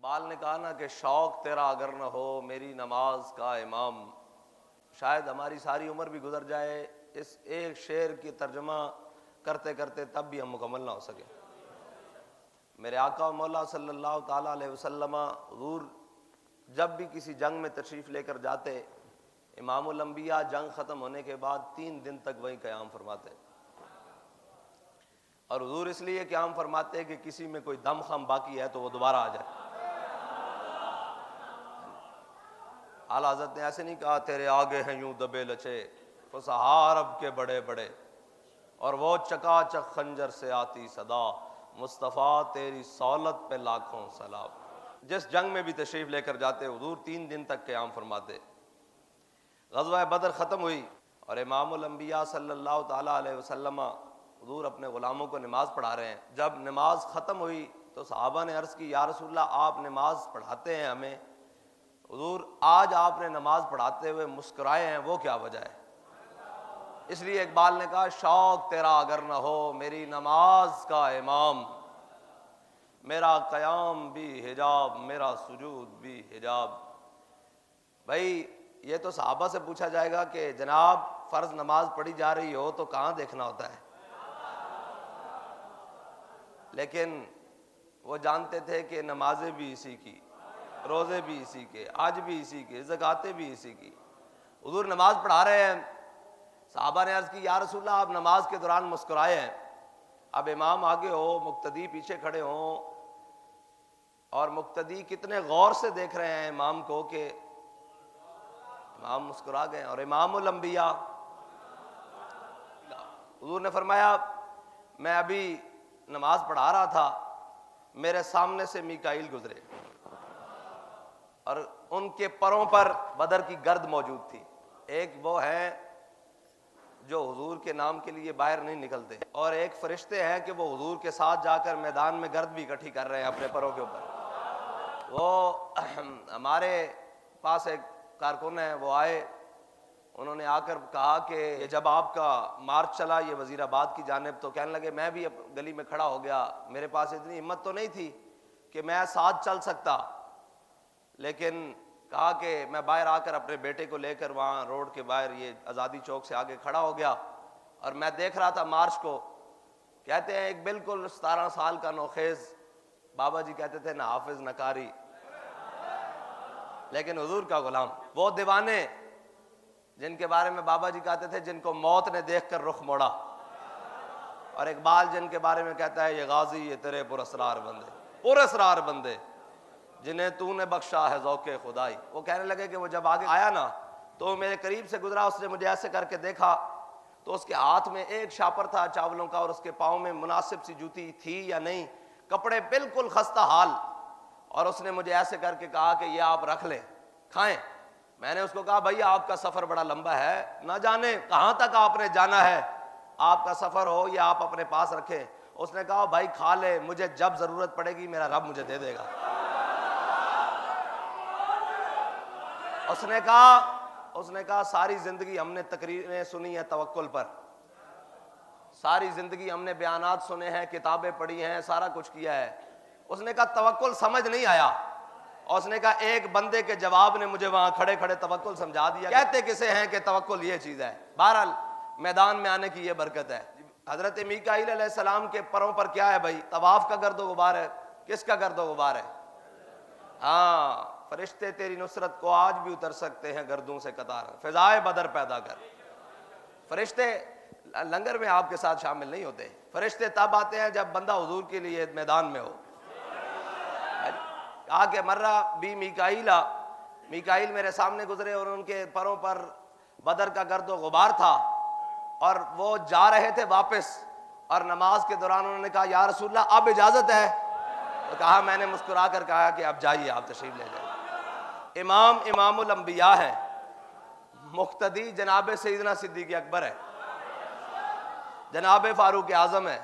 اقبال نے کہا نا کہ شوق تیرا اگر نہ ہو میری نماز کا امام، شاید ہماری ساری عمر بھی گزر جائے اس ایک شعر کی ترجمہ کرتے کرتے تب بھی ہم مکمل نہ ہو سکے۔ میرے آقا و مولا صلی اللہ تعالیٰ علیہ وسلم حضور جب بھی کسی جنگ میں تشریف لے کر جاتے، امام الانبیاء جنگ ختم ہونے کے بعد 3 دن تک وہیں قیام فرماتے، اور حضور اس لیے قیام فرماتے کہ کسی میں کوئی دم خم باقی ہے تو وہ دوبارہ آ جائے۔ اعلی حضرت نے ایسے نہیں کہا تیرے آگے ہیں یوں دبے لچے فصحا عرب کے بڑے بڑے، اور وہ چکا چک خنجر سے آتی صدا مصطفیٰ تیری سہولت پہ لاکھوں سلام۔ جس جنگ میں بھی تشریف لے کر جاتے حضور 3 دن تک قیام فرماتے۔ غزوہ بدر ختم ہوئی اور امام الانبیاء صلی اللہ تعالیٰ علیہ وسلم حضور اپنے غلاموں کو نماز پڑھا رہے ہیں۔ جب نماز ختم ہوئی تو صحابہ نے عرض کی یا رسول اللہ آپ نماز پڑھاتے ہیں ہمیں، حضور آج آپ نے نماز پڑھاتے ہوئے مسکرائے ہیں، وہ کیا وجہ ہے؟ اس لیے اقبال نے کہا شوق تیرا اگر نہ ہو میری نماز کا امام، میرا قیام بھی حجاب میرا سجود بھی حجاب۔ بھائی یہ تو صحابہ سے پوچھا جائے گا کہ جناب فرض نماز پڑھی جا رہی ہو تو کہاں دیکھنا ہوتا ہے، لیکن وہ جانتے تھے کہ نمازیں بھی اسی کی، روزے بھی اسی کے، حج بھی اسی کے، زکاتیں بھی اسی کی۔ حضور نماز پڑھا رہے ہیں، صحابہ نے عرض کی یا رسول اللہ آپ نماز کے دوران مسکرائے ہیں، اب امام آگے ہو مقتدی پیچھے کھڑے ہوں، اور مقتدی کتنے غور سے دیکھ رہے ہیں امام کو کہ امام مسکرا گئے، اور امام الانبیاء حضور نے فرمایا میں ابھی نماز پڑھا رہا تھا، میرے سامنے سے میکائیل گزرے اور ان کے پروں پر بدر کی گرد موجود تھی۔ ایک وہ ہیں جو حضور کے نام کے لیے باہر نہیں نکلتے، اور ایک فرشتے ہیں کہ وہ حضور کے ساتھ جا کر میدان میں گرد بھی اکٹھی کر رہے ہیں اپنے پروں کے اوپر۔ وہ ہمارے پاس ایک کارکن ہے، وہ آئے، انہوں نے آ کر کہا کہ یہ جب آپ کا مارچ چلا یہ وزیر آباد کی جانب تو کہنے لگے میں بھی گلی میں کھڑا ہو گیا، میرے پاس اتنی ہمت تو نہیں تھی کہ میں ساتھ چل سکتا، لیکن کہا کہ میں باہر آ کر اپنے بیٹے کو لے کر وہاں روڈ کے باہر یہ آزادی چوک سے آگے کھڑا ہو گیا، اور میں دیکھ رہا تھا مارچ کو۔ کہتے ہیں ایک بالکل 17 سال کا نوخیز بابا جی کہتے تھے نہ حافظ نہ قاری، لیکن حضور کا غلام، وہ دیوانے جن کے بارے میں بابا جی کہتے تھے جن کو موت نے دیکھ کر رخ موڑا، اور اقبال جن کے بارے میں کہتا ہے یہ غازی یہ تیرے پراسرار بندے، پراسرار بندے جنہیں تو نے بخشا ہے ذوق خدائی۔ وہ کہنے لگے کہ وہ جب آگے آیا نا تو میرے قریب سے گزرا، اس نے مجھے ایسے کر کے دیکھا تو اس کے ہاتھ میں ایک شاپر تھا چاولوں کا، اور اس کے پاؤں میں مناسب سی جوتی تھی یا نہیں، کپڑے بالکل خستہ حال، اور اس نے مجھے ایسے کر کے کہا کہ یہ آپ رکھ لیں کھائیں۔ میں نے اس کو کہا بھائی آپ کا سفر بڑا لمبا ہے، نہ جانے کہاں تک آپ نے جانا ہے، آپ کا سفر ہو یا آپ اپنے پاس رکھیں۔ اس نے کہا بھائی کھا لے، مجھے جب ضرورت پڑے گی میرا رب مجھے دے دے گا۔ اس نے کہا ساری زندگی ہم نے تقریریں سنی ہیں توکل پر، ساری زندگی ہم نے بیانات سنے ہیں، کتابیں پڑھی ہیں، سارا کچھ کیا ہے۔ اس نے کہا توکل سمجھ نہیں آیا، اور اس نے کہا ایک بندے کے جواب نے مجھے وہاں کھڑے کھڑے توکل سمجھا دیا۔ کہتے کسے ہیں کہ توکل یہ چیز ہے۔ بہرحال میدان میں آنے کی یہ برکت ہے۔ حضرت میکائیل علیہ السلام کے پروں پر کیا ہے بھائی؟ طواف کا گرد و غبار ہے۔ کس کا گرد و غبار ہے؟ ہاں، فرشتے تیری نصرت کو آج بھی اتر سکتے ہیں گردوں سے قطار، فضائے بدر پیدا کر۔ فرشتے لنگر میں آپ کے ساتھ شامل نہیں ہوتے، فرشتے تب آتے ہیں جب بندہ حضور کے لیے میدان میں ہو۔ کہا کہ مرہ بھی میکائیل میرے سامنے گزرے اور ان کے پروں پر بدر کا گرد و غبار تھا، اور وہ جا رہے تھے واپس، اور نماز کے دوران انہوں نے کہا یا رسول اللہ اب اجازت ہے؟ تو کہا میں نے مسکرا کر کہا کہ اب جائیے آپ تشریف لے جائیں۔ امام الانبیاء ہے، مقتدی جناب سیدنا صدیق اکبر ہے، جناب فاروق اعظم ہے،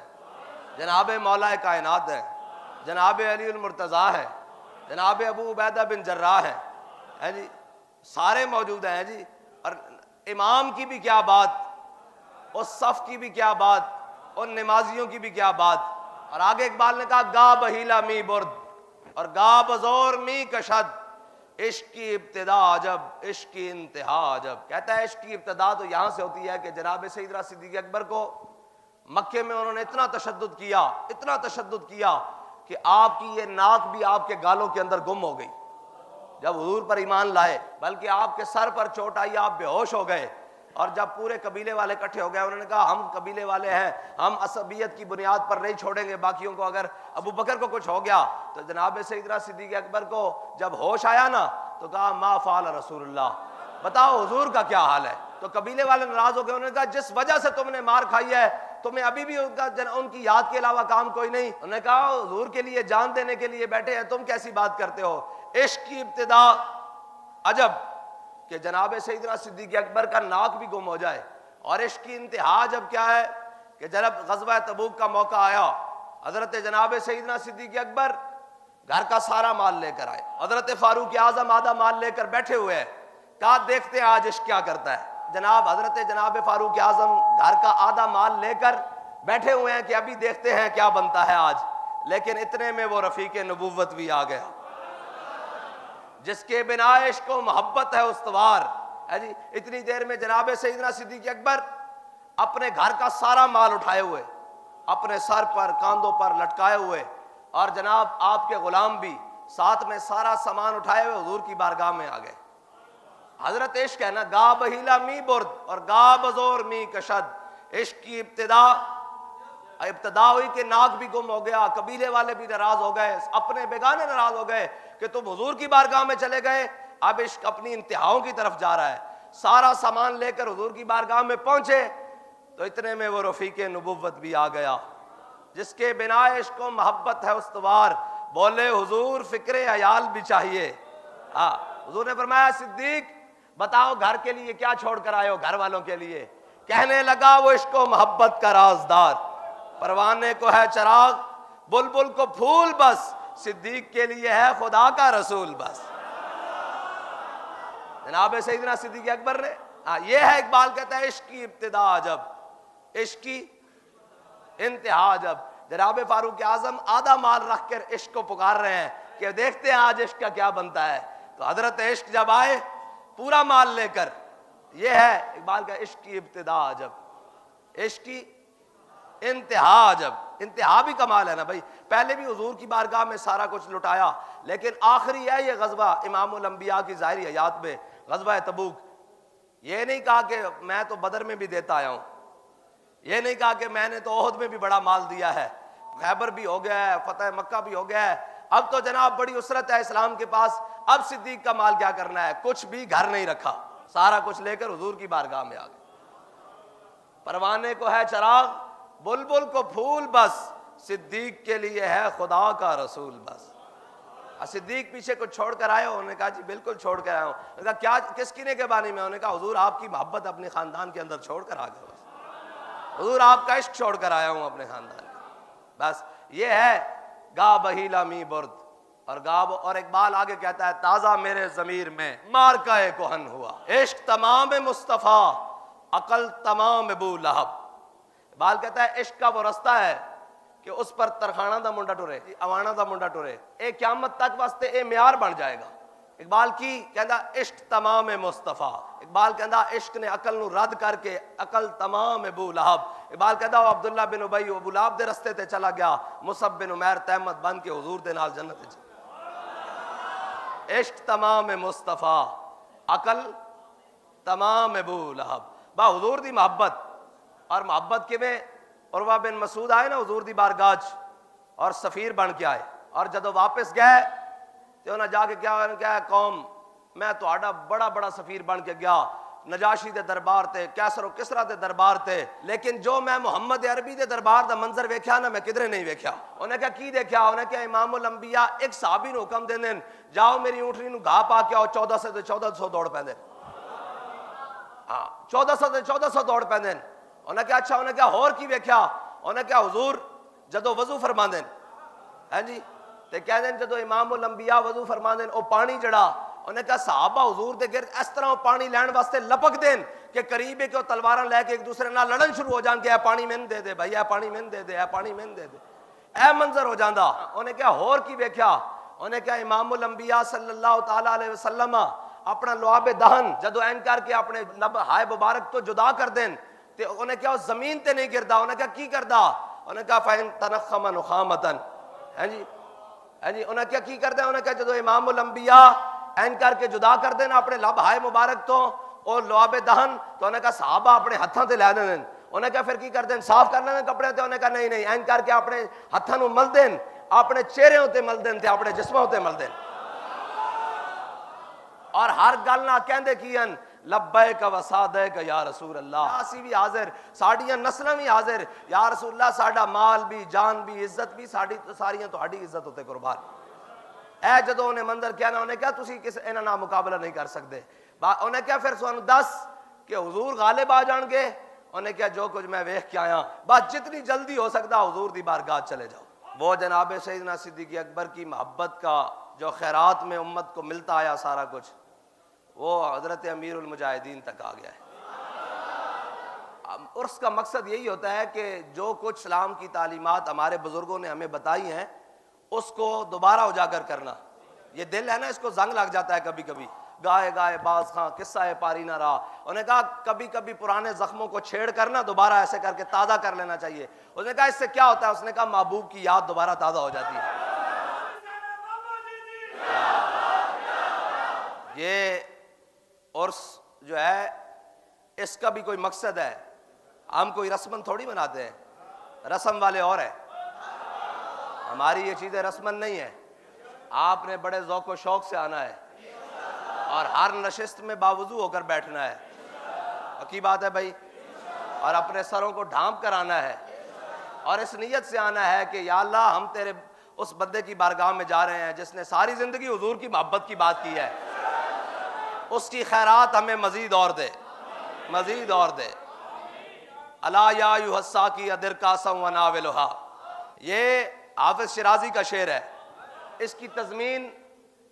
جناب مولا کائنات ہے، جناب علی المرتضیٰ ہے، جناب ابو عبیدہ بن جراح ہے جی، سارے موجود ہیں جی۔ اور امام کی بھی کیا بات، اس صف کی بھی کیا بات، ان نمازیوں کی بھی کیا بات۔ اور آگے اقبال نے کہا گا بہیلا می برد اور گا بزور می کشد، عشق کی ابتدا عجب عشق کی انتہا عجب. کہتا ہے عشق کی ابتدا تو یہاں سے ہوتی ہے کہ جناب سیدنا صدیق اکبر کو مکے میں انہوں نے اتنا تشدد کیا کہ آپ کی یہ ناک بھی آپ کے گالوں کے اندر گم ہو گئی جب حضور پر ایمان لائے، بلکہ آپ کے سر پر چوٹ آئی، آپ بے ہوش ہو گئے. اور جب پورے قبیلے والے اکٹھے ہو گئے، انہوں نے کہا ہم قبیلے والے ہیں، ہم عصبیت کی بنیاد پر نہیں چھوڑیں گے باقیوں کو. اگر ابو بکر کو کچھ ہو گیا تو جناب سیدنا صدیق اکبر کو جب ہوش آیا نا تو کہا ما فعل رسول اللہ، بتاؤ حضور کا کیا حال ہے. تو قبیلے والے ناراض ہو گئے، انہوں نے کہا جس وجہ سے تم نے مار کھائی ہے تمہیں ابھی بھی ان کی یاد کے علاوہ کام کوئی نہیں. انہوں نے کہا حضور کے لیے جان دینے کے لیے بیٹھے ہیں، تم کیسی بات کرتے ہو. عشق کی ابتدا عجب کہ جناب سیدنا صدیق اکبر کا ناک بھی گم ہو جائے. اور عشق کی انتہا جب کیا ہے کہ جب غزوہ تبوک کا موقع آیا، حضرت جناب سیدنا صدیق اکبر گھر کا سارا مال لے کر آئے. حضرت فاروق اعظم آدھا مال لے کر بیٹھے ہوئے ہیں. کہا دیکھتے ہیں آج عشق کیا کرتا ہے. جناب فاروق اعظم گھر کا آدھا مال لے کر بیٹھے ہوئے ہیں کہ ابھی دیکھتے ہیں کیا بنتا ہے آج. لیکن اتنے میں وہ رفیق نبوت بھی آ گیا جس کے بنا عشق و محبت ہے استوار ہے جی. اتنی دیر میں جناب سیدنا صدیق اکبر اپنے گھر کا سارا مال اٹھائے ہوئے، اپنے سر پر کاندھوں پر لٹکائے ہوئے، اور جناب آپ کے غلام بھی ساتھ میں سارا سامان اٹھائے ہوئے حضور کی بارگاہ میں آ گئے. حضرت عشق ہے نا، گا بہیلا می برد اور گا بزور می کشد. عشق کی ابتدا ہوئی کہ ناک بھی گم ہو گیا، قبیلے والے بھی ناراض ہو گئے، اپنے بیگانے ناراض ہو گئے کہ تم حضور کی بارگاہ میں چلے گئے. اب عشق اپنی انتہاؤں کی طرف جا رہا ہے. سارا سامان لے کر حضور کی بارگاہ میں پہنچے تو اتنے میں وہ رفیق نبوت بھی آ گیا جس کے بنا عشق و محبت ہے استوار. بولے حضور فکر عیال بھی چاہیے. حضور نے فرمایا صدیق بتاؤ گھر کے لیے کیا چھوڑ کر آئے ہو، گھر والوں کے لیے. کہنے لگا وہ عشق و محبت کا رازدار، پروانے کو ہے چراغ، بلبل کو پھول بس، صدیق کے لیے ہے خدا کا رسول بس. جناب سیدنا صدیق اکبر نے یہ ہے، اقبال کہتا ہے عشق کی ابتدا عجب عشق کی انتہا عجب. جناب فاروق اعظم آدھا مال رکھ کر عشق کو پکار رہے ہیں کہ دیکھتے ہیں آج عشق کا کیا بنتا ہے. تو حضرت عشق جب آئے پورا مال لے کر، یہ ہے اقبال کا عشق کی ابتدا عجب عشق کی انتہا عجب. انتہا بھی کمال ہے نا بھائی. پہلے بھی حضور کی بارگاہ میں سارا کچھ لٹایا، لیکن آخری ہے یہ غزوہ امام الانبیاء کی ظاہری حیات میں، غزوہ تبوک. یہ نہیں کہا کہ میں تو بدر میں بھی دیتا آیا ہوں، یہ نہیں کہا کہ میں نے تو احد میں بھی بڑا مال دیا ہے، خیبر بھی ہو گیا ہے، فتح مکہ بھی ہو گیا ہے، اب تو جناب بڑی اسرت ہے اسلام کے پاس، اب صدیق کا مال کیا کرنا ہے. کچھ بھی گھر نہیں رکھا، سارا کچھ لے کر حضور کی بارگاہ میں آ گئے. پروانے کو ہے چراغ، بلبل کو پھول بس، صدیق کے لیے ہے خدا کا رسول بس. صدیق پیچھے کچھ چھوڑ کر آئے ہو؟ انہوں نے کہا جی بالکل چھوڑ کر آیا ہوں. انہوں نے کہا کیا کس قلعے کے بانی میں؟ انہوں نے کہا حضور آپ کی محبت اپنے خاندان کے اندر چھوڑ کر آ گئے بس. حضور آپ کا عشق چھوڑ کر آیا ہوں اپنے خاندان بس. یہ ہے گا بہیلا می برد اور اقبال آگے کہتا ہے تازہ میرے ضمیر میں مارکہ کہن ہوا، عشق تمام مصطفیٰ عقل تمام ابو لہب. اقبال کہتا ہے عشق کا وہ رستہ ہے کہ اس پر ترخانہ دا منڈا ٹرے، اوانہ دا منڈا ٹرے، اے قیامت تک واسطے اے معیار بن جائے گا. اقبال کی کہندا عشق تمام مصطفیٰ. اقبال کہندا عشق نے عقل نو رد کر کے عقل تمام ابو لہب. اقبال کہندا وہ عبداللہ بن ابی ابو لہب دے رستے تے چلا گیا، مصعب بن عمیر تہمت بن کے حضور دے نال جنت وچ. عشق تمام مصطفیٰ عقل تمام ابو لہب. با حضور دی محبت اور محبت کے میں عروہ بن مسعود آئے نا حضور دی بارگاہ اور سفیر بن کے آئے، اور جدو واپس گئے تو انہاں جا کے کیا قوم میں تہاڈا بڑا بڑا سفیر بن کے گیا، نجاشی دے دربار تے، کیسر و کسرا دے دربار تے، لیکن جو میں محمد عربی دے دربار دا منظر ویکھیا نا میں کدھرے نہیں ویکھیا. انہیں کہا کی دیکھیا؟ انہیں کہا امام الانبیاء ایک صحابی نو حکم دے دین جاؤ میری اونٹنی نو گھا پا کے آؤ، 1400 دوڑ پہ دین. 1400 دوڑ پہ دین. انہیں کہا اچھا. انہیں کہا ہور کی ویکھیا؟ انہیں کہا حضور جدو وضو فرما دین ہے جی تے کہہ دین جدو امام الانبیاء وضو فرما دین او پانی جڑا، انہیں کہا صحابہ حضور دے گرد اس طرح پانی لین واسطے لپک دین کہ قریب ہے کہ وہ تلواراں لے کے ایک دوسرے نال لڑن شروع ہو جان کہ اے پانی مین دے دے بھائی، اے پانی مین دے دے، اے پانی مین دے دے، اے منظر ہو جاندا. انہیں کہا ہور کی ویکھیا؟ انہیں کیا امام الانبیاء صلی اللہ تعالیٰ علیہ وسلم اپنا لعاب دہن جدو این کر کے اپنے لب ہائے مبارک تو جدا کر دیں تے انہیں کیا زمین تے نہیں گردا، انہیں کیا کی کردا، انہیں کیا فین تنخم نخامتن، ہیں جی انہیں کیا کی کردا، انہیں کیا جدو امام الانبیاء این کر کے جدا کر دیں اپنے لب ہائے مبارک تو اور لعاب دہن، تو انہیں کہا صحابہ اپنے ہتھاں تے لے دیں، انہیں کہا پھر کی کر دیں صاف کر لیں کپڑے تے، انہیں کہا نہیں نہیں این کر کے اپنے ہتھاں نو مل دیں، اپنے چہرے ہوتے مل دیں تے اپنے جسموں ہوتے مل دیں، اور ہر گل نہ کہندے کیان لبیک و صادق یا رسول اللہ، اسی بھی حاضر، ساڈیاں نسلاں بھی حاضر، یا رسول اللہ ساڈا مال بھی جان بھی عزت بھی ساڈی ساریاں تہاڈی عزت ہوتے قربان۔ اے جدو انہیں منظر کیا نا انہیں کیا تسی کس انہاں نال مقابلہ نہیں کر سکتے، انہیں کیا پھر سانو دس کہ حضور غالب آ جان گے، انہیں کیا جو کچھ میں ویکھ کے آیا بس جتنی جلدی ہو سکتا حضور دی بارگاہ چلے جاؤ۔ وہ جناب سیدنا صدیق اکبر کی محبت کا جو خیرات میں امت کو ملتا آیا سارا کچھ، وہ حضرت امیر المجاہدین تک آ گیا ہے۔ عرس کا مقصد یہی ہوتا ہے کہ جو کچھ اسلام کی تعلیمات ہمارے بزرگوں نے ہمیں بتائی ہیں اس کو دوبارہ اجاگر کرنا۔ یہ دل ہے نا اس کو زنگ لگ جاتا ہے کبھی کبھی، گائے گائے باز خاں قصہ پاری نہ رہا، انہوں نے کہا کبھی کبھی پرانے زخموں کو چھیڑ کرنا دوبارہ ایسے کر کے تازہ کر لینا چاہیے۔ اس نے کہا اس سے کیا ہوتا ہے، اس نے کہا محبوب کی یاد دوبارہ تازہ ہو جاتی ہے۔ یہ عرس جو ہے اس کا بھی کوئی مقصد ہے، ہم کوئی رسمن تھوڑی مناتے ہیں، رسم والے اور ہیں، ہماری یہ چیزیں رسمن نہیں ہیں، آپ نے بڑے ذوق و شوق سے آنا ہے اور ہر نشست میں باوضو ہو کر بیٹھنا ہے، حقیقی بات ہے بھائی، اور اپنے سروں کو ڈھانپ کر آنا ہے اور اس نیت سے آنا ہے کہ یا اللہ ہم تیرے اس بندے کی بارگاہ میں جا رہے ہیں جس نے ساری زندگی حضور کی محبت کی بات کی ہے، اس کی خیرات ہمیں مزید اور دے، مزید اور دے۔ الا یا ایھا الساقی ادر کاسم وناولھا، یہ حافظ شیرازی کا شعر ہے، اس کی تضمین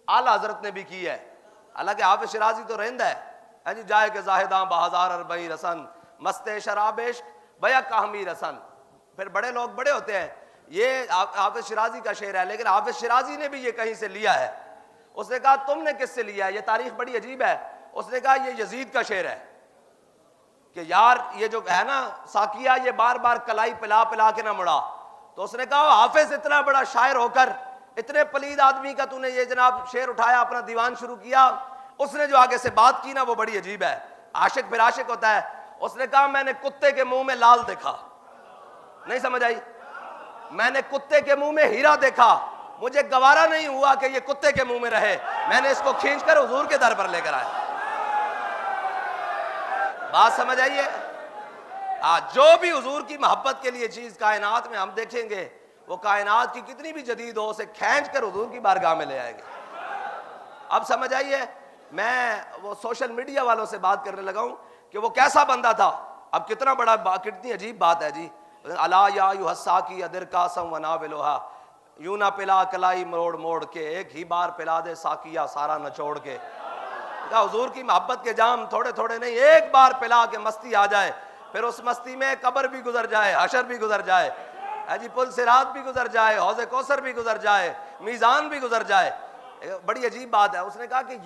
اعلیٰ حضرت نے بھی کی ہے، حالانکہ حافظ شیرازی تو رہندہ ہے جی، جائے کہ زاہداں بہزار اربعی رسن مست شراب عشق بیا کاہمی رسن، پھر بڑے لوگ بڑے ہوتے ہیں، یہ حافظ شیرازی کا شعر ہے، لیکن حافظ شیرازی نے بھی یہ کہیں سے لیا ہے، اس نے کہا تم نے کس سے لیا ہے، یہ تاریخ بڑی عجیب ہے، اس نے کہا یہ یزید کا شعر ہے کہ یار یہ جو ہے نا ساقیہ یہ بار بار کلائی پلا پلا کے نہ مڑا، تو اس نے کہا حافظ اتنا بڑا شاعر ہو کر اتنے پلید آدمی کا تو نے یہ جناب شعر اٹھایا اپنا دیوان شروع کیا، اس نے جو آگے سے بات کی نا وہ بڑی عجیب ہے، عاشق پھر عاشق ہوتا ہے، اس نے کہا میں نے کتے کے منہ میں لال دیکھا، نہیں سمجھ آئی، میں نے کتے کے منہ میں ہیرا دیکھا، مجھے گوارا نہیں ہوا کہ یہ کتے کے منہ میں رہے، میں نے اس کو کھینچ کر حضور کے در پر لے کر آیا۔ بات سمجھ آئیے، جو بھی حضور کی محبت کے لیے چیز کائنات میں ہم دیکھیں گے وہ کائنات کی کتنی بھی جدید ہو اسے کھینچ کر حضور کی بارگاہ میں لے آئے گے۔ اب سمجھ آئیے، میں وہ سوشل میڈیا والوں سے بات کرنے لگا ہوں کہ وہ کیسا بندہ تھا، اب کتنا بڑا کتنی عجیب بات ہے جی، الا یا ایھا الساقی ادر کاسم وناولھا، یوں نہ پلا کلائی موڑ موڑ کے، ایک ہی بار پلا دے ساقیہ سارا نچوڑ کے، حضور کی محبت کے جام تھوڑے تھوڑے نہیں، ایک بار پلا کے مستی آ جائے، پھر اس مستی میں قبر بھی گزر جائے، حشر بھی گزر جائے، جی پل صراط بھی گزر جائے، حوض کوثر بھی گزر جائے، میزان بھی گزر جائے، بڑی عجیب بات ہے۔ اس نے کہا کہ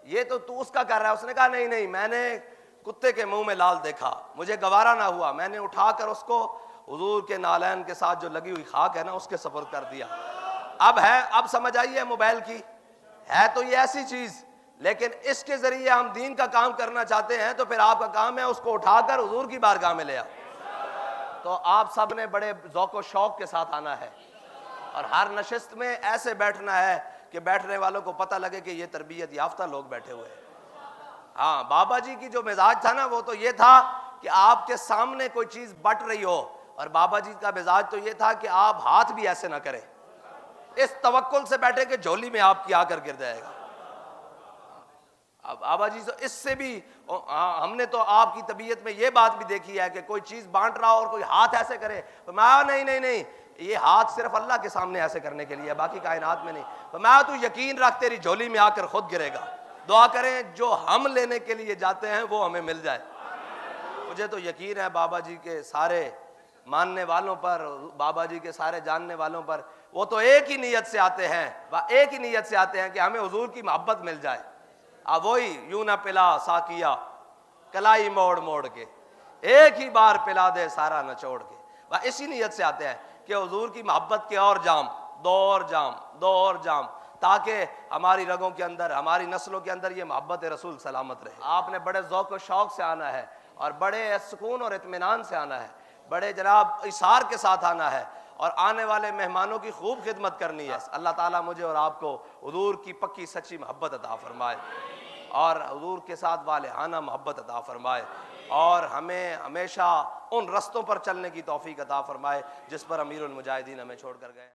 یہ تو اس کا کر رہا ہے، اس نے کہا نہیں نہیں میں نے کتے کے منہ میں لال دیکھا، مجھے گوارا نہ ہوا، میں نے اٹھا کر اس کو حضور کے نالین کے ساتھ جو لگی ہوئی خاک ہے نا اس کے سپرد کر دیا۔ اب سمجھ آئیے موبائل کی ہے تو یہ ایسی چیز، لیکن اس کے ذریعے ہم دین کا کام کرنا چاہتے ہیں تو پھر آپ کا کام ہے اس کو اٹھا کر حضور کی بارگاہ میں لے آؤ۔ تو آپ سب نے بڑے ذوق و شوق کے ساتھ آنا ہے اور ہر نشست میں ایسے بیٹھنا ہے کہ بیٹھنے والوں کو پتہ لگے کہ یہ تربیت یافتہ لوگ بیٹھے ہوئے ہیں۔ ہاں بابا جی کی جو مزاج تھا نا وہ تو یہ تھا کہ آپ کے سامنے کوئی چیز بٹ رہی ہو، اور بابا جی کا مزاج تو یہ تھا کہ آپ ہاتھ بھی ایسے نہ کریں، اس توکل سے بیٹھے کہ جھولی میں آپ کی آ کر گر جائے گا۔ اب بابا جی تو اس سے بھی ہم نے تو آپ کی طبیعت میں یہ بات بھی دیکھی ہے کہ کوئی چیز بانٹ رہا اور کوئی ہاتھ ایسے کرے، فرمایا نہیں نہیں نہیں، یہ ہاتھ صرف اللہ کے سامنے ایسے کرنے کے لیے، باقی کائنات میں نہیں، فرمایا تو یقین رکھ تیری جھولی میں آ کر خود گرے گا۔ دعا کریں جو ہم لینے کے لیے جاتے ہیں وہ ہمیں مل جائے۔ مجھے تو یقین ہے بابا جی کے سارے ماننے والوں پر، بابا جی کے سارے جاننے والوں پر وہ تو ایک ہی نیت سے آتے ہیں، وہ ایک ہی نیت سے آتے ہیں کہ ہمیں حضور کی محبت مل جائے۔ اب وہی یوں نہ پلا ساقیا کلائی موڑ موڑ کے، ایک ہی بار پلا دے سارا نچوڑ کے۔ وہ اسی نیت سے آتے ہیں کہ حضور کی محبت کے اور جام، دو اور جام، دو اور جام، تاکہ ہماری رگوں کے اندر، ہماری نسلوں کے اندر یہ محبت رسول سلامت رہے۔ آپ نے بڑے ذوق و شوق سے آنا ہے اور بڑے سکون اور اطمینان سے آنا ہے، بڑے جناب اثار کے ساتھ آنا ہے، اور آنے والے مہمانوں کی خوب خدمت کرنی ہے۔ اللہ تعالیٰ مجھے اور آپ کو حضور کی پکی سچی محبت عطا فرمائے، اور حضور کے ساتھ والہانہ محبت عطا فرمائے، اور ہمیں ہمیشہ ان رستوں پر چلنے کی توفیق عطا فرمائے جس پر امیر المجاہدین ہمیں چھوڑ کر گئے۔